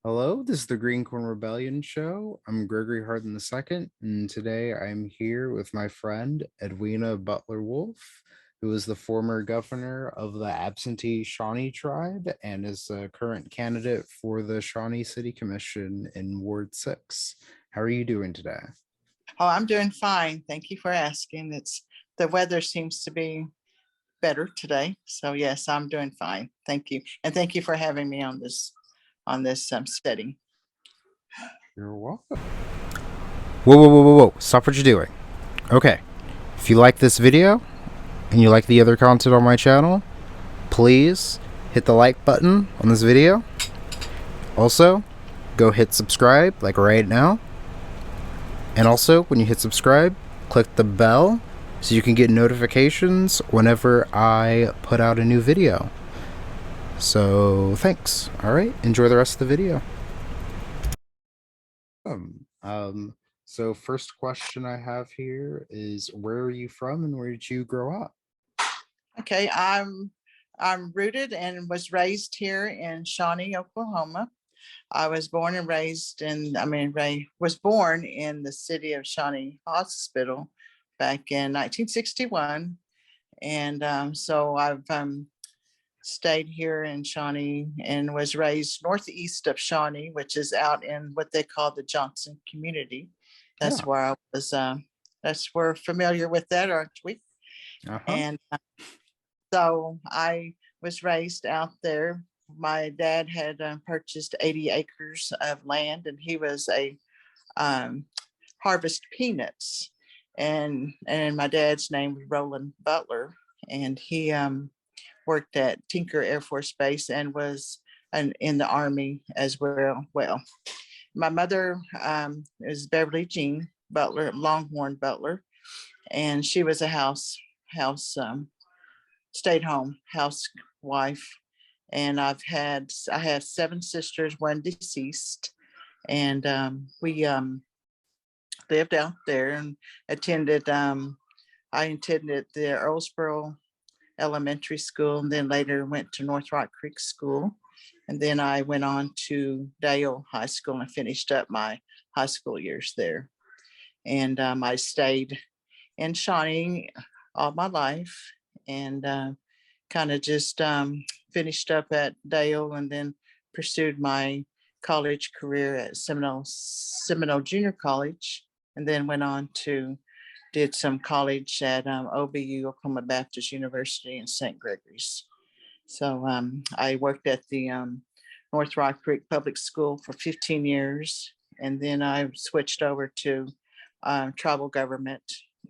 Hello, this is the Green Corn Rebellion Show. I'm Gregory Harden II, and today I'm here with my friend Edwina Butler-Wolfe, who is the former governor of the Absentee Shawnee tribe and is a current candidate for the Shawnee City Commission in Ward 6. How are you doing today? Oh, I'm doing fine. Thank you for asking. It's the weather seems to be better today. So yes, I'm doing fine. Thank you. And thank you for having me on this setting. You're welcome. Whoa, whoa, whoa, whoa, whoa. Stop what you're doing. Okay. If you like this video and you like the other content on my channel, please hit the like button on this video. Also, go hit subscribe like right now. And also, when you hit subscribe, click the bell so you can get notifications whenever I put out a new video. So, thanks. All right, enjoy the rest of the video. So first question I have here is, where are you from and where did you grow up? Okay, I'm rooted and was raised here in Shawnee, Oklahoma. I was born and raised in, was born in the city of Shawnee Hospital back in 1961. And so I've stayed here in Shawnee and was raised northeast of Shawnee, which is out in what they call the Johnson community. Yeah. That's where I was. That's we're familiar with that, aren't we? Uh-huh. And so I was raised out there. My dad had purchased 80 acres of land, and he was a um, harvest peanuts. And my dad's name was Roland Butler, and he worked at Tinker Air Force Base and was in the Army as well. Well, my mother is Beverly Jean Butler, Longhorn Butler, and she was a house stayed home housewife. And I have seven sisters, one deceased, and we lived out there and attended. I attended the Earlsboro Elementary School, and then later went to North Rock Creek School. And then I went on to Dale High School and finished up my high school years there. And I stayed in Shawnee all my life and kind of just finished up at Dale and then pursued my college career at Seminole Junior College, and then went on to did some college at OBU, Oklahoma Baptist University in St. Gregory's. So I worked at the North Rock Creek Public School for 15 years, and then I switched over to tribal government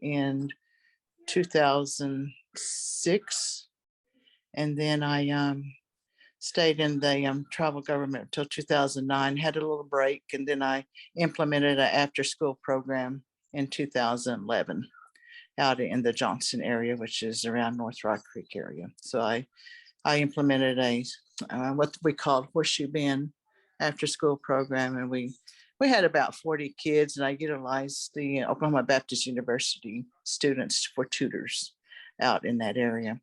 in 2006, and then I stayed in the tribal government until 2009, had a little break, and then I implemented an after-school program in 2011 out in the Johnson area, which is around North Rock Creek area. So I implemented a what we called Horseshoe Bend after school program, and we had about 40 kids, and I utilized the Oklahoma Baptist University students for tutors out in that area.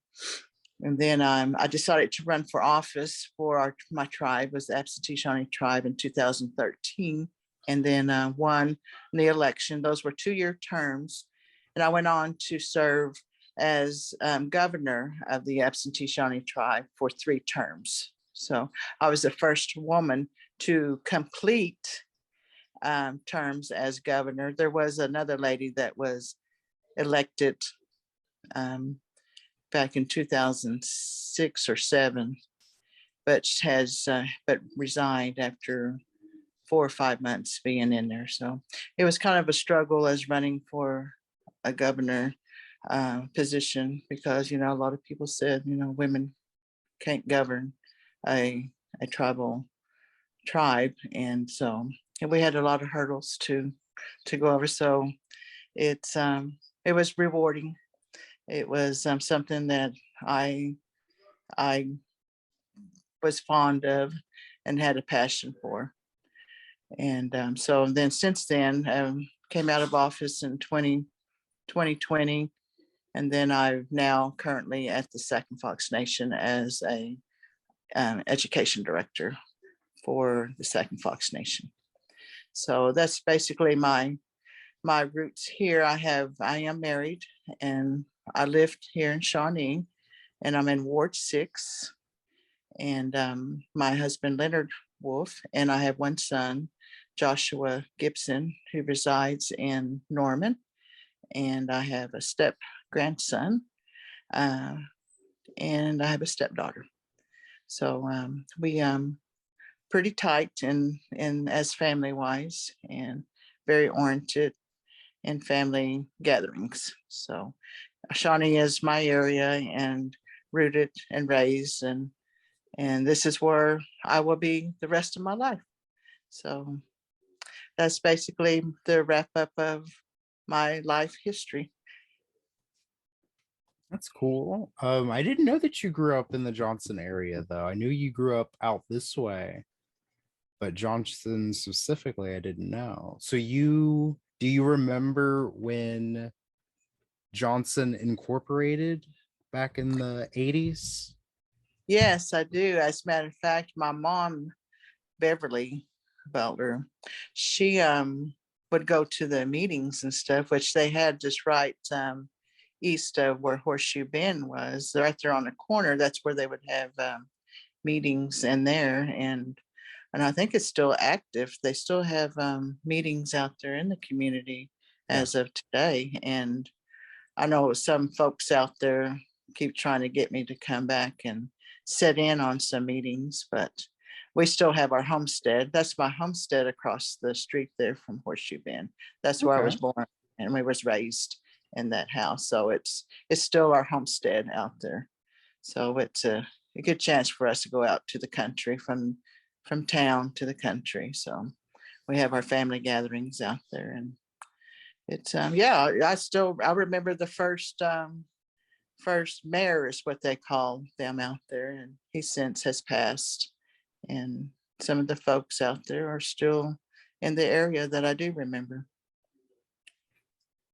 And then I decided to run for office for my tribe, was the Absentee Shawnee tribe, in 2013, and then won the election. Those were 2-year terms. And I went on to serve as governor of the Absentee Shawnee tribe for 3 terms. So I was the first woman to complete terms as governor. There was another lady that was elected back in 2006 or 7, but resigned after 4 or 5 months being in there. So it was kind of a struggle as running for a governor position, because a lot of people said women can't govern a tribal tribe, and so we had a lot of hurdles to go over. So it was rewarding. It was something that I I was fond of and had a passion for. And so then since then, came out of office in 2020. And then I'm now currently at the Second Fox Nation as a education director for the Second Fox Nation. So that's basically my roots here. I am married, and I lived here in Shawnee, and I'm in Ward 6. And my husband, Leonard Wolfe, and I have one son, Joshua Gibson, who resides in Norman. And I have a step grandson, uh, and I have a stepdaughter. So we pretty tight in as family wise, and very oriented in family gatherings. So Shawnee is my area, and rooted and raised, and this is where I will be the rest of my life. So that's basically the wrap up of my life history. That's cool. I didn't know that you grew up in the Johnson area, though. I knew you grew up out this way, but Johnson specifically, I didn't know. So do you remember when Johnson Incorporated back in the 80s? Yes, I do. As a matter of fact, my mom, Beverly Butler, she would go to the meetings and stuff, which they had just right east of where Horseshoe Bend was, right there on the corner. That's where they would have meetings in there, and I think it's still active. They still have meetings out there in the community Yeah. as of today. And I know some folks out there keep trying to get me to come back and sit in on some meetings, but we still have our homestead. That's my homestead across the street there from Horseshoe Bend. That's where I was Okay. born, and we was raised in that house. So it's still our homestead out there. So it's a good chance for us to go out to the country from town to the country. So we have our family gatherings out there, and it's yeah, I remember the first mayor is what they call them out there, and he since has passed. And some of the folks out there are still in the area that I do remember.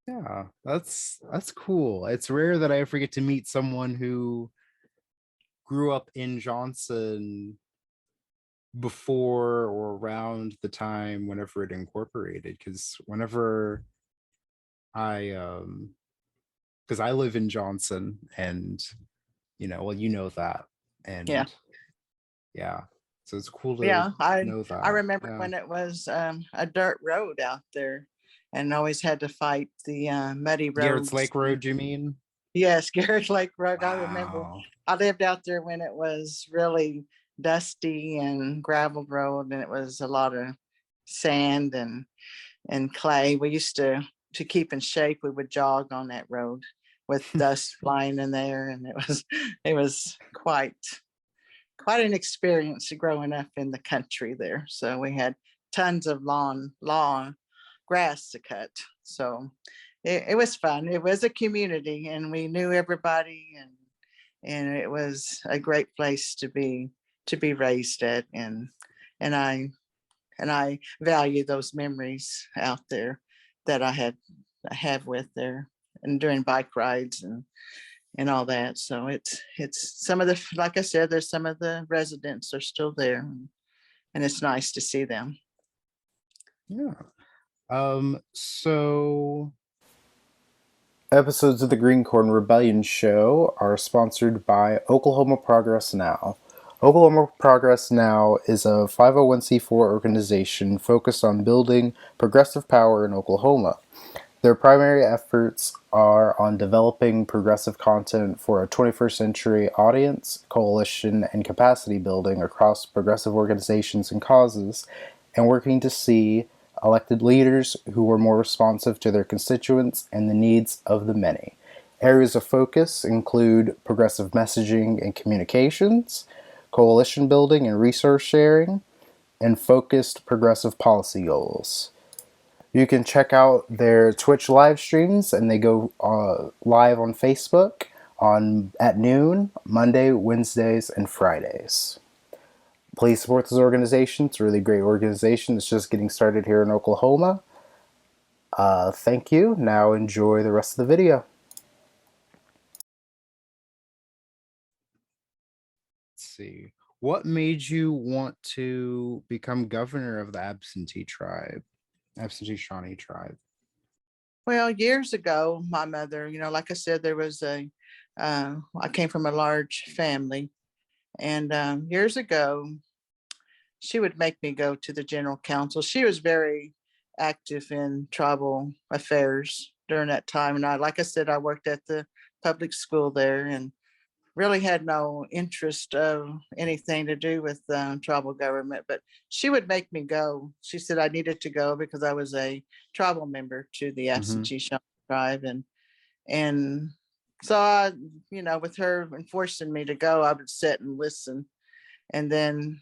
Yeah, that's cool. It's rare that I ever get to meet someone who grew up in Johnson before or around the time whenever it incorporated. Because whenever I because I live in Johnson, and well, you know that. Yeah. And yeah, so it's cool to Yeah, I know I that. remember Yeah. when it was a dirt road out there, and always had to fight the muddy Garrett's roads. Lake Road, you mean? Yes, Garrett Lake Road. I remember Wow. I lived out there when it was really dusty and gravel road, and it was a lot of sand and clay. We used to keep in shape. We would jog on that road with dust flying in there, and it was quite an experience growing up in the country there. So we had tons of lawn grass to cut. So it was fun. It was a community, and we knew everybody, and it was a great place to be raised at. And I value those memories out there that I have with there and during bike rides and all that. So it's some of the, like I said, there's some of the residents are still there, and it's nice to see them. Yeah. So episodes of the Green Corn Rebellion Show are sponsored by Oklahoma Progress Now. Oklahoma Progress Now is a 501c4 organization focused on building progressive power in Oklahoma. Their primary efforts are on developing progressive content for a 21st century audience, coalition, and capacity building across progressive organizations and causes, and working to see elected leaders who are more responsive to their constituents and the needs of the many. Areas of focus include progressive messaging and communications, coalition building and resource sharing, and focused progressive policy goals. You can check out their Twitch live streams, and they go live on Facebook at noon, Monday, Wednesdays, and Fridays. Please support this organization. It's a really great organization. It's just getting started here in Oklahoma. Thank you. Now enjoy the rest of the video. Let's see. What made you want to become governor of the Absentee Shawnee tribe? Well, years ago, my mother, like I said, there was I came from a large family. And years ago, she would make me go to the general council. She was very active in tribal affairs during that time. And like I said, I worked at the public school there and really had no interest of anything to do with tribal government. But she would make me go. She said I needed to go because I was a tribal member to the Mm-hmm. Absentee Shawnee tribe. And so I, with her enforcing me to go, I would sit and listen. And then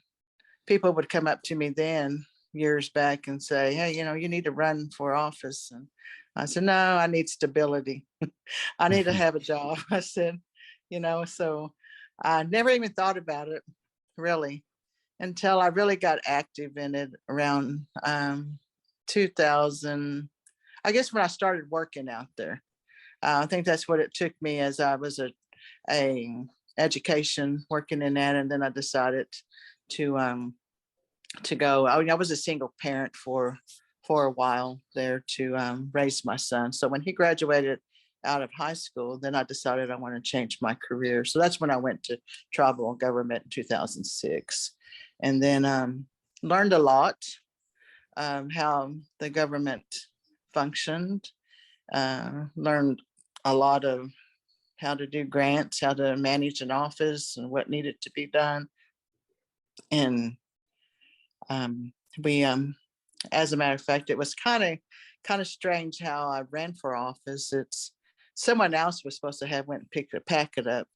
people would come up to me then years back and say, hey, you need to run for office. And I said, no, I need stability. I need to have a job. I said, so I never even thought about it really until I really got active in it around 2000. I guess when I started working out there, I think that's what it took me as I was a education working in that. And then I decided to to go. I was a single parent for a while there to raise my son. So when he graduated out of high school, then I decided I want to change my career. So that's when I went to tribal government in 2006, and then learned a lot how the government functioned. Learned a lot of how to do grants, how to manage an office, and what needed to be done. And we as a matter of fact, it was kind of strange how I ran for office. It's someone else was supposed to have went and picked a packet up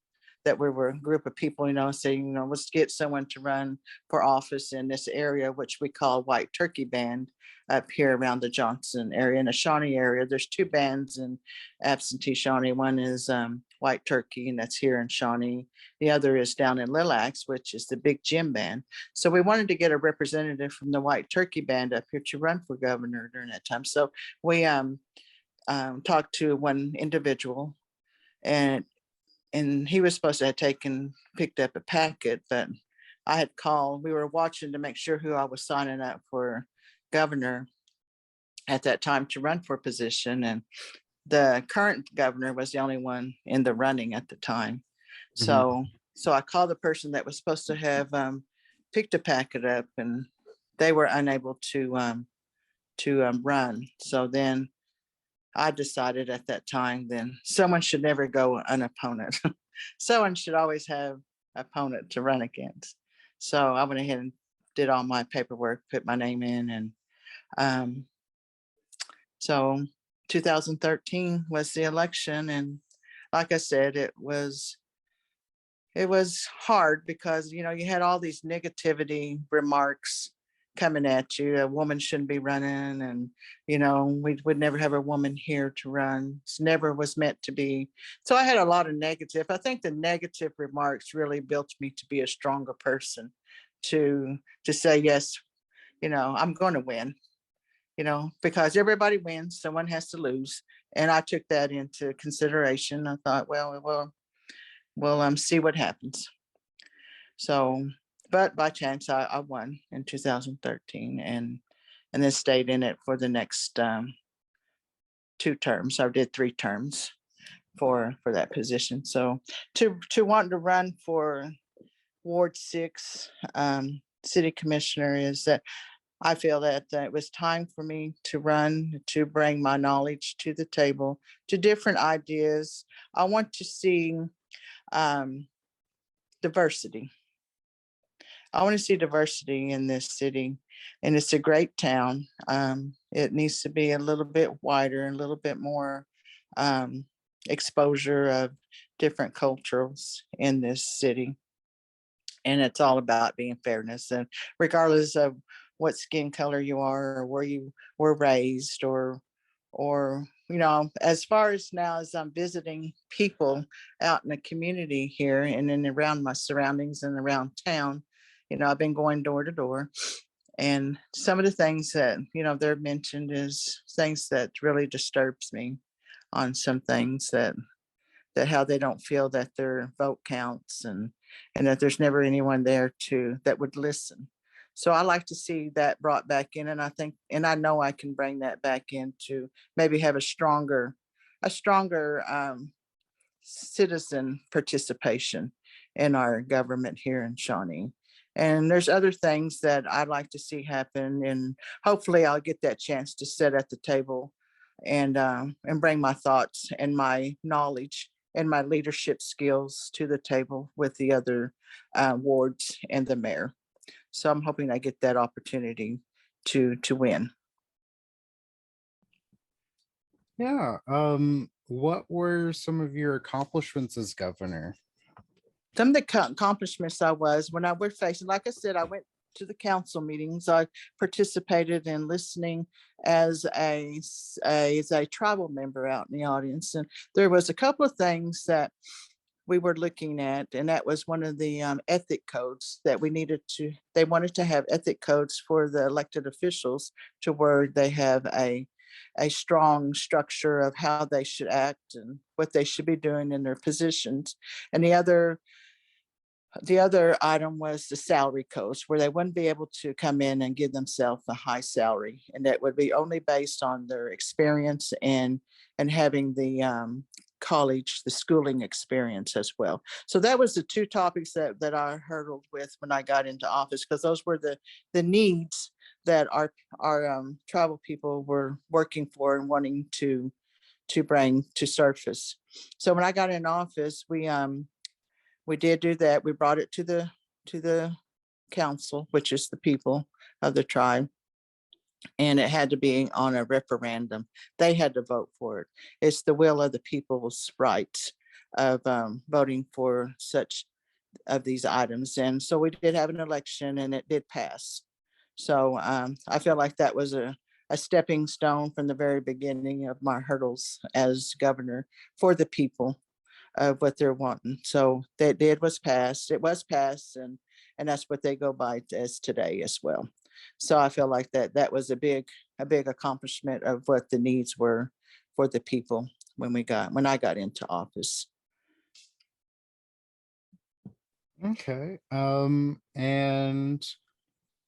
that we were a group of people, saying, let's get someone to run for office in this area, which we call White Turkey Band up here around the Johnson area. In the Shawnee area, there's two bands in Absentee Shawnee. One is White Turkey, and that's here in Shawnee. The other is down in Lilacs, which is the Big Jim Band. So we wanted to get a representative from the White Turkey Band up here to run for governor during that time. So we talked to one individual, and he was supposed to have picked up a packet, but I had called. We were watching to make sure who I was signing up for governor at that time to run for position, and the current governor was the only one in the running at the time. Mm-hmm. So I called the person that was supposed to have picked a packet up, and they were unable to run. So then I decided at that time, then someone should never go an opponent. Someone should always have an opponent to run against. So I went ahead and did all my paperwork, put my name in, and um, so 2013 was the election, and like I said, it was hard because you had all these negativity remarks coming at you. A woman shouldn't be running, and we would never have a woman here to run. It's never was meant to be. So I had a lot of negative. I think the negative remarks really built me to be a stronger person, to say yes, I'm going to win. Because everybody wins, someone has to lose, and I took that into consideration. I thought, well, we'll see what happens. So, but by chance, I won in 2013, and then stayed in it for the next 2 terms. I did 3 terms for that position. So, to want to run for Ward 6 city commissioner is that I feel that it was time for me to run, to bring my knowledge to the table, to different ideas. I want to see um, diversity. I want to see diversity in this city, and it's a great town. It needs to be a little bit wider, and a little bit more um, exposure of different cultures in this city. And it's all about being fairness, and regardless of what skin color you are, or where you were raised, or as far as now as I'm visiting people out in the community here and then around my surroundings and around town, I've been going door to door, and some of the things that they're mentioned is things that really disturbs me on some things, that how they don't feel that their vote counts, and that there's never anyone there that would listen. So I like to see that brought back in, and I know I can bring that back in to maybe have a stronger citizen participation in our government here in Shawnee. And there's other things that I'd like to see happen, and hopefully I'll get that chance to sit at the table and bring my thoughts and my knowledge and my leadership skills to the table with the other wards and the mayor. So I'm hoping I get that opportunity to win. Yeah. What were some of your accomplishments as governor? Some of the accomplishments I was when I was facing, like I said, I went to the council meetings. I participated in listening as a tribal member out in the audience, and there was a couple of things that we were looking at, and that was one of the ethic codes that they wanted to have ethic codes for the elected officials to where they have a strong structure of how they should act and what they should be doing in their positions. And the other item was the salary codes, where they wouldn't be able to come in and give themselves a high salary, and that would be only based on their experience and having the college, the schooling experience as well. So that was the two topics that I hurdled with when I got into office, because those were the needs that our tribal people were working for and wanting to bring to surface. So when I got in office, we did do that. We brought it to the council, which is the people of the tribe, and it had to be on a referendum. They had to vote for it. It's the will of the people's rights of voting for such of these items. And so we did have an election, and it did pass. So I feel like that was a stepping stone from the very beginning of my hurdles as governor for the people of what they're wanting. So that did was passed. It was passed, and that's what they go by as today as well. So I feel like that was a big accomplishment of what the needs were for the people when I got into office. Okay. And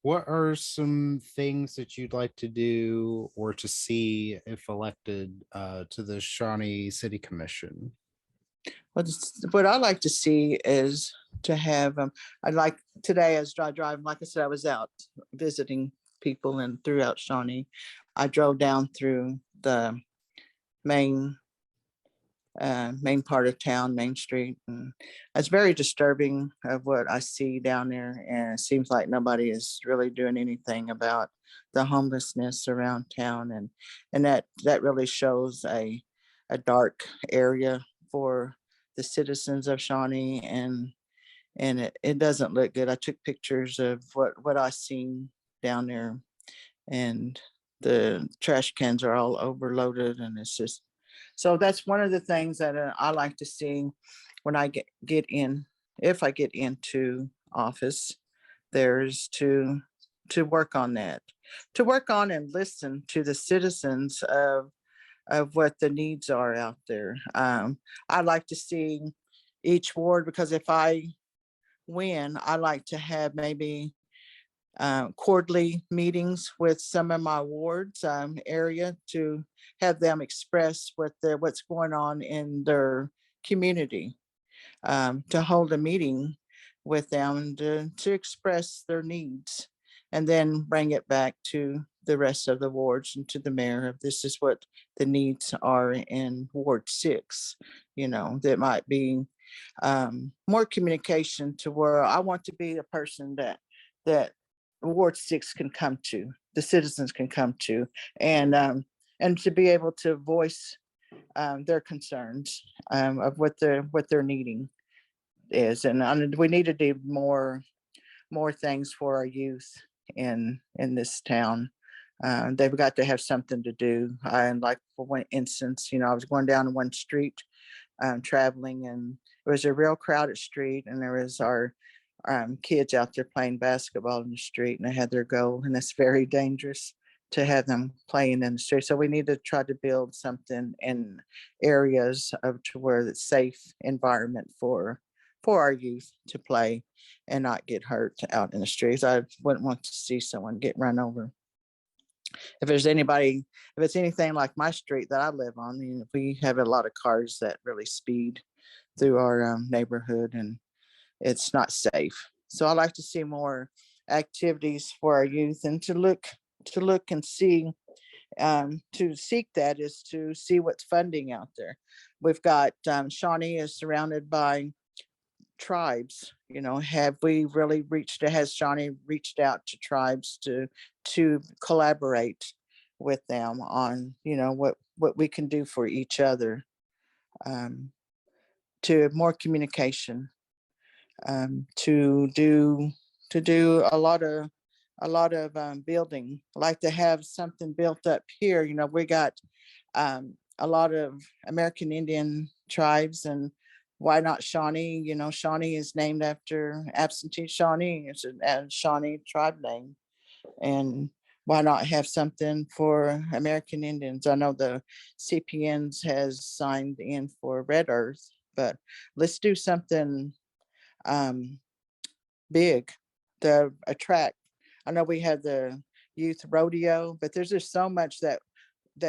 what are some things that you'd like to do or to see if elected to the Shawnee City Commission? What I like to see is to have, I like today as driving, like I said, I was out visiting people and throughout Shawnee. I drove down through the main main part of town, Main Street. And it's very disturbing of what I see down there. And it seems like nobody is really doing anything about the homelessness around town. And that really shows a dark area for the citizens of Shawnee. And it doesn't look good. I took pictures of what I seen down there, and the trash cans are all overloaded, and it's just, so that's one of the things that I like to see when I get in, if I get into office. There's to work on that, to work on and listen to the citizens of what the needs are out there. I like to see each ward, because if I win, I like to have maybe quarterly meetings with some of my wards area, to have them express what's going on in their community, to hold a meeting with them to express their needs, and then bring it back to the rest of the wards and to the mayor of, this is what the needs are in Ward 6. That might be more communication, to where I want to be a person that Ward 6 can come to, the citizens can come to, and to be able to voice their concerns of what they're needing is. And we need to do more things for our youth in this town. They've got to have something to do. Like for one instance, I was going down one street traveling, and it was a real crowded street, and there was our kids out there playing basketball in the street, and they had their goal, and it's very dangerous to have them playing in the street. So we need to try to build something in areas of to where it's safe environment for for our youth to play and not get hurt out in the streets. I wouldn't want to see someone get run over. If there's anybody, if it's anything like my street that I live on, we have a lot of cars that really speed through our neighborhood, and it's not safe. So I like to see more activities for our youth, and to look and see, to seek that is to see what's funding out there. We've got Shawnee is surrounded by tribes. Have we really has Shawnee reached out to tribes to collaborate with them on what we can do for each other, um, to more communication, to do a lot of building. Like to have something built up here. We got a lot of American Indian tribes, and why not Shawnee? Shawnee is named after Absentee Shawnee. It's a Shawnee tribe name. And why not have something for American Indians? I know the CPNs has signed in for Red Earth, but let's do something big to attract. I know we have the youth rodeo, but there's just so much that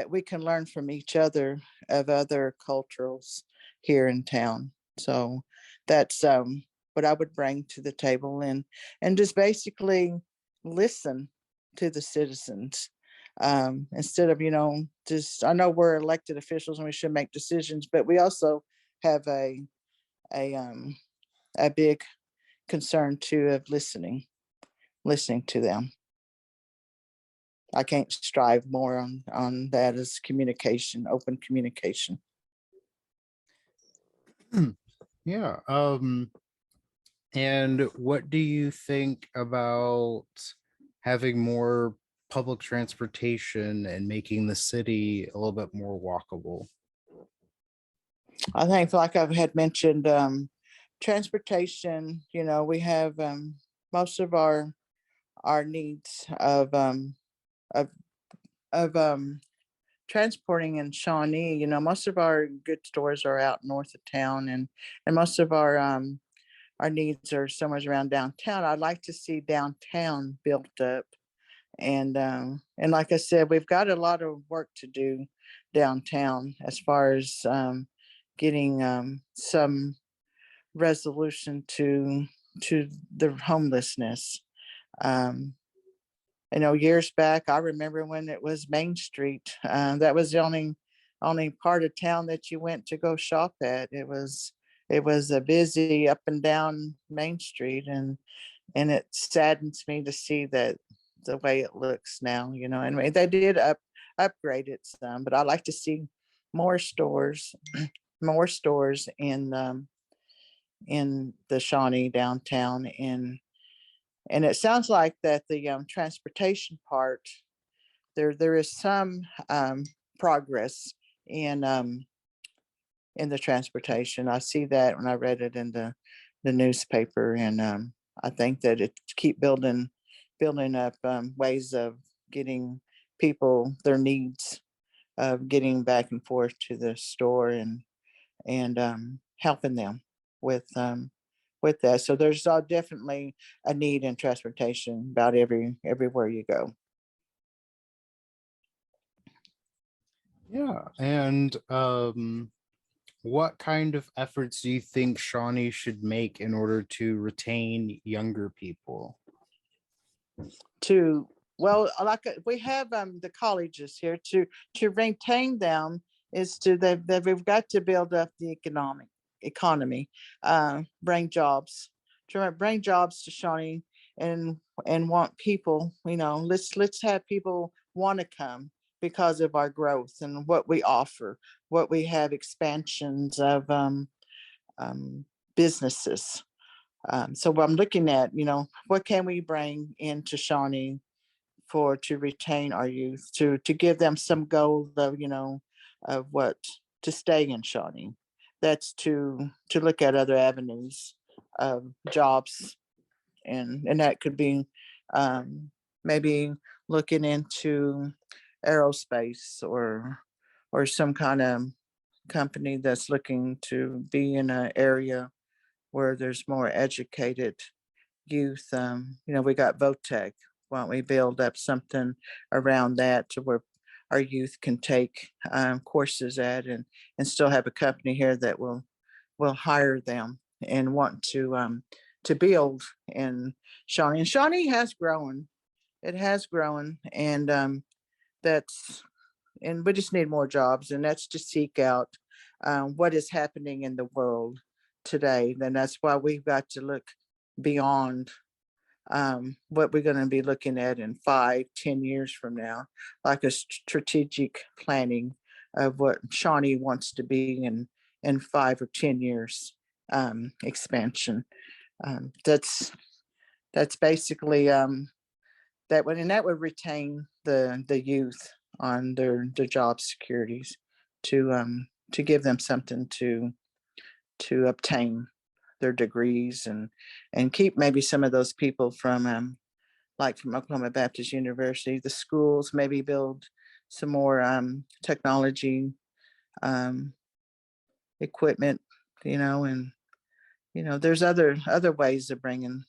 we can learn from each other of other cultures here in town. So that's what I would bring to the table, and just basically listen to the citizens, instead of just, I know we're elected officials and we should make decisions, but we also have a um a big concern too of listening to them. I can't strive more on that as communication, open communication. Yeah. And what do you think about having more public transportation and making the city a little bit more walkable? I think, like I had mentioned, transportation. We have most of our needs of of transporting in Shawnee. Most of our good stores are out north of town, and most of our needs are somewhere around downtown. I'd like to see downtown built up, and like I said, we've got a lot of work to do downtown as far as getting some resolution to the homelessness. Um, years back, I remember when it was Main Street. That was the only part of town that you went to go shop at. It was a busy up and down Main Street, and it saddens me to see that the way it looks now. And they did upgrade it some, but I like to see more stores, more stores in the Shawnee downtown. And it sounds like that the transportation part, there is some progress in the transportation. I see that when I read it in the newspaper, and I think that it keep building up ways of getting people their needs of getting back and forth to the store, and helping them with that. So there's definitely a need in transportation about everywhere you go. Yeah. And what kind of efforts do you think Shawnee should make in order to retain younger people? To Well, like we have the colleges here, to maintain them is that we've got to build up the economy, bring jobs, to bring jobs to Shawnee, and want people. Let's have people want to come because of our growth and what we offer, what we have, expansions of um, businesses. So I'm looking at, what can we bring into Shawnee to retain our youth, to give them some goal of, of what to stay in Shawnee. That's to look at other avenues of jobs, and that could be maybe looking into aerospace, or some kind of company that's looking to be in an area where there's more educated youth. We got VOTEC. Why don't we build up something around that to where our youth can take courses at, and still have a company here that will hire them and want to build in Shawnee. And Shawnee has grown. It has grown, and that's and we just need more jobs, and that's to seek out what is happening in the world today. Then that's why we've got to look beyond what we're going to be looking at in 5, 10 years from now, like a strategic planning of what Shawnee wants to be in 5 or 10 years, expansion. That's basically that would, and that would retain the youth on their job securities to give them something to obtain their degrees, and keep maybe some of those people from like from Oklahoma Baptist University, the schools, maybe build some more technology um, equipment, and there's other ways of bringing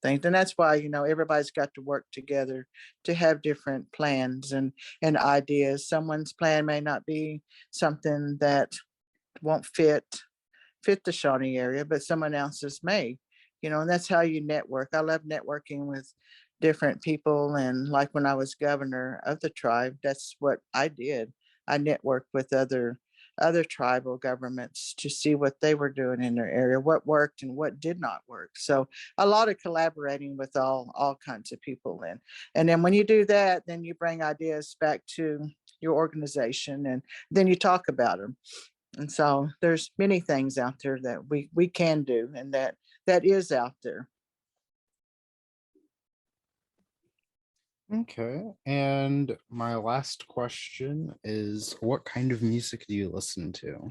things, and that's why everybody's got to work together to have different plans and ideas. Someone's plan may not be something that won't fit the Shawnee area, but someone else's may, and that's how you network. I love networking with different people. And like when I was governor of the tribe, that's what I did. I networked with other tribal governments to see what they were doing in their area, what worked and what did not work. So a lot of collaborating with all kinds of people. And then when you do that, then you bring ideas back to your organization, and then you talk about them. And so there's many things out there that we can do, and that is out there. Okay. And my last question is, what kind of music do you listen to?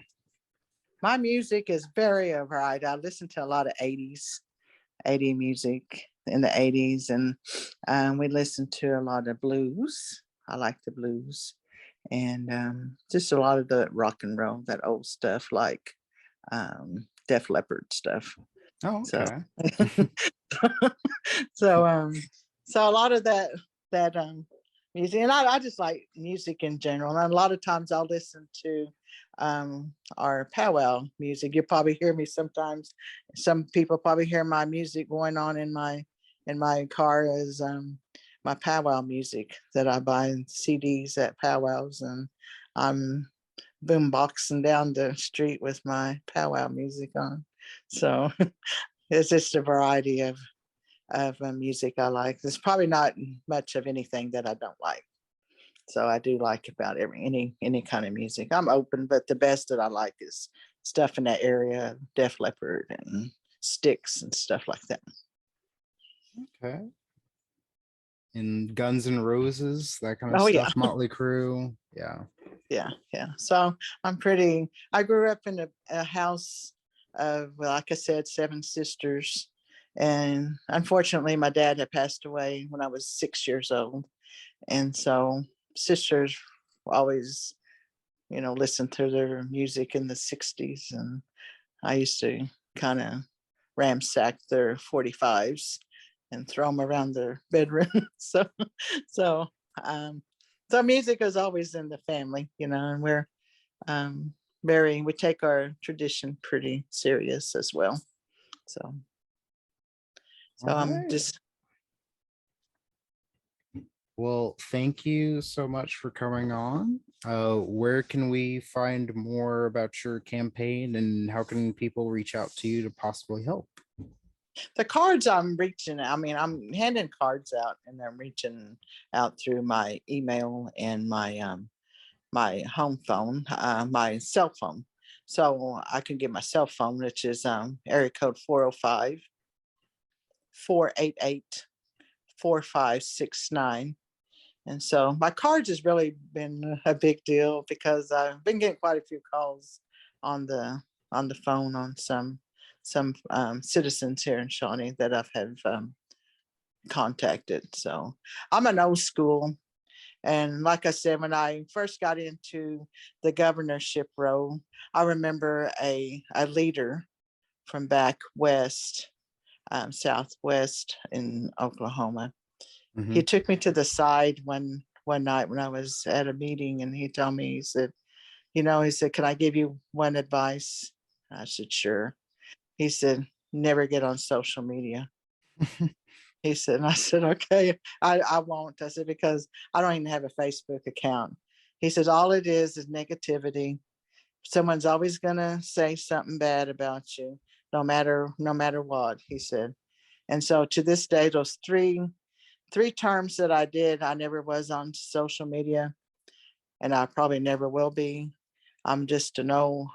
My music is very varied. I listen to a lot of 80 music in the 80s, and we listen to a lot of blues. I like the blues, and just a lot of the rock and roll, that old stuff like Def Leppard stuff. Oh, So, okay. so, so a lot of that music, and I just like music in general. And a lot of times I'll listen to our powwow music. You probably hear me sometimes. Some people probably hear my music going on in my car as my powwow music that I buy in CDs at powwows, and I'm boom boxing down the street with my powwow music on. So it's just a variety of music I like. There's probably not much of anything that I don't like. So I do like about any kind of music. I'm open, but the best that I like is stuff in that area, Def Leppard and Sticks and stuff like that. Okay. And Guns N' Roses, that kind of Oh yeah, stuff, Motley Crue. Yeah. yeah. So I grew up in a house of, well, like I said, 7 sisters. And unfortunately, my dad had passed away when I was 6 years old. And so sisters always, listened to their music in the 60s. And I used to kind of ransack their 45s and throw them around their bedroom. So, um, so music is always in the family, and we're um, we take our tradition pretty serious as well. So, All I'm right. just, Well, thank you so much for coming on. Where can we find more about your campaign, and how can people reach out to you to possibly help? the cards I'm reaching. I mean, I'm handing cards out, and I'm reaching out through my email and my home phone, my cell phone. So I can get my cell phone, which is area code 405-488-4569. And so my cards has really been a big deal, because I've been getting quite a few calls on the phone on some citizens here in Shawnee that I've have contacted. So I'm an old school. And like I said, when I first got into the governorship role, I remember a leader from back west, southwest in Oklahoma. He took me to the side one night when I was at a meeting, and he told me, he said, he said, "Can I give you one advice?" I said, "Sure." He said, "Never get on social media." He said, and I said, "Okay, I won't." I said, "Because I don't even have a Facebook account." He says, "All it is negativity. Someone's always gonna say something bad about you, no matter what," he said. And so to this day, those three terms that I did, I never was on social media, and I probably never will be. I'm just an old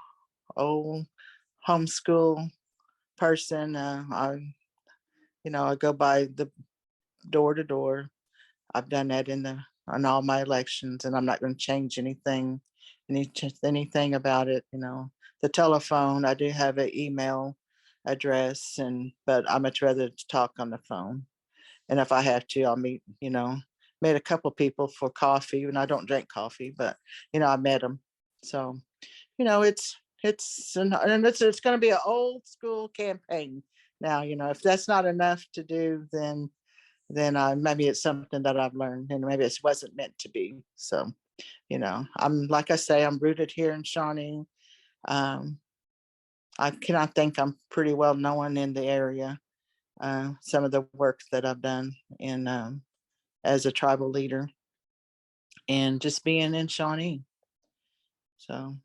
homeschool person. I go by the door to door. I've done that on all my elections, and I'm not going to change anything about it. The telephone, I do have an email address, but I much rather talk on the phone. And if I have to, I'll met a couple people for coffee, and I don't drink coffee, but I met them. So it's going to be an old school campaign now. If that's not enough to do, then maybe it's something that I've learned, and maybe it wasn't meant to be. So I'm, like I say, I'm rooted here in Shawnee. um, I cannot think I'm pretty well known in the area. Some of the work that I've done in as a tribal leader, and just being in Shawnee. So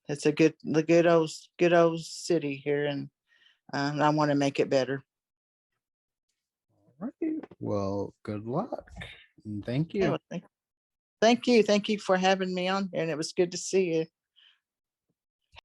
it's the good old city here, and I want to make it better. All right. Well, good luck. And thank Yeah, you. well, thank you for having me on here, and it was good to see you.